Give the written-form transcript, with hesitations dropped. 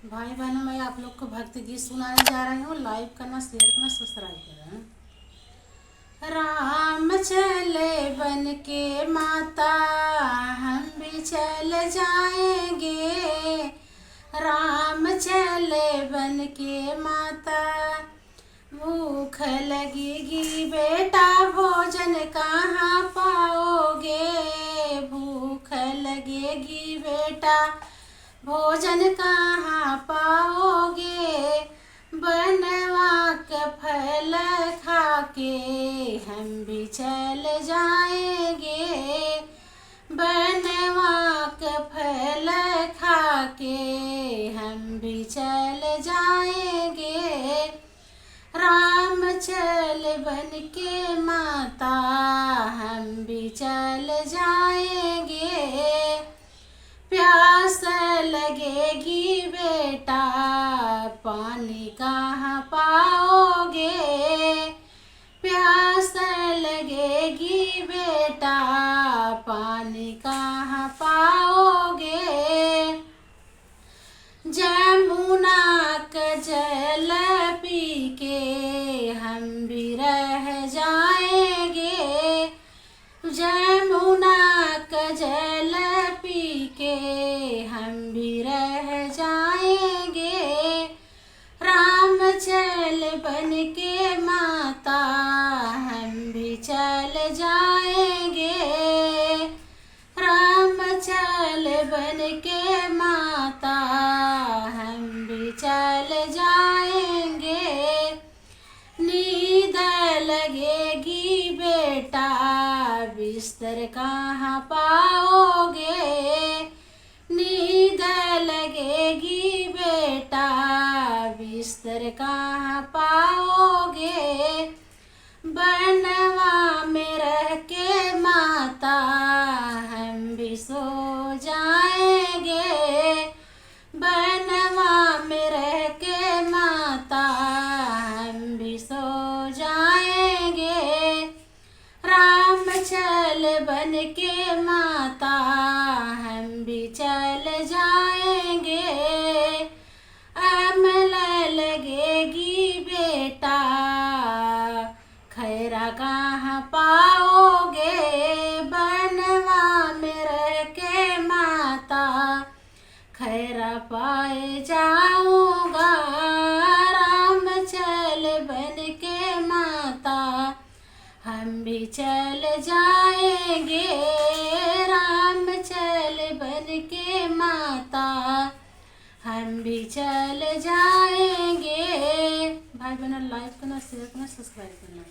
भाई बहनों, मैं आप लोग को भक्ति गीत सुनाने जा रही हूँ। लाइक करना, शेयर करना, सब्सक्राइब करना। राम चले बन के माता, हम भी चल जाएंगे। राम चले बन के माता, भूख लगेगी बेटा, भोजन कहाँ पाओगे। भूख लगेगी बेटा, भोजन कहाँ पाओगे। बनवा के फल खा के हम भी चल जाएंगे। बनवा के फल खा के हम भी चल जाएंगे। राम चल बन के माता, हम भी चल जाएंगे। प्यास लगेगी बेटा, पानी कहाँ पाओगे। प्यास लगेगी बेटा, पानी कहाँ पाओगे। जमुना का जल पी के हम भी रह जाएंगे। जमुना का जल पी के हम भी रह जाएंगे। राम चल बन के माता, हम भी चल जाएंगे। राम चल बन के माता, हम भी चल जाएंगे। नींद लगेगी बेटा, बिस्तर कहाँ पाओगे। नींद लगेगी बेटा, बिस्तर कहाँ पाओगे। बनवा में रह के माता, हम भी सो जाएंगे। बनवा में रह के माता, हम भी सो जाएंगे। राम चल बन के माता, हम भी चल जाएंगे। अमल लगेगी बेटा, खैरा कहाँ पाओगे। बनवा में रह के माता, खैरा पाए जाऊंगा। राम चल बन के माता, हम भी चल जाएंगे। राम चल बन के माता, हम भी चल जाएंगे। भाई बहन, लाइक करना, शेयर करना, सब्सक्राइब करना।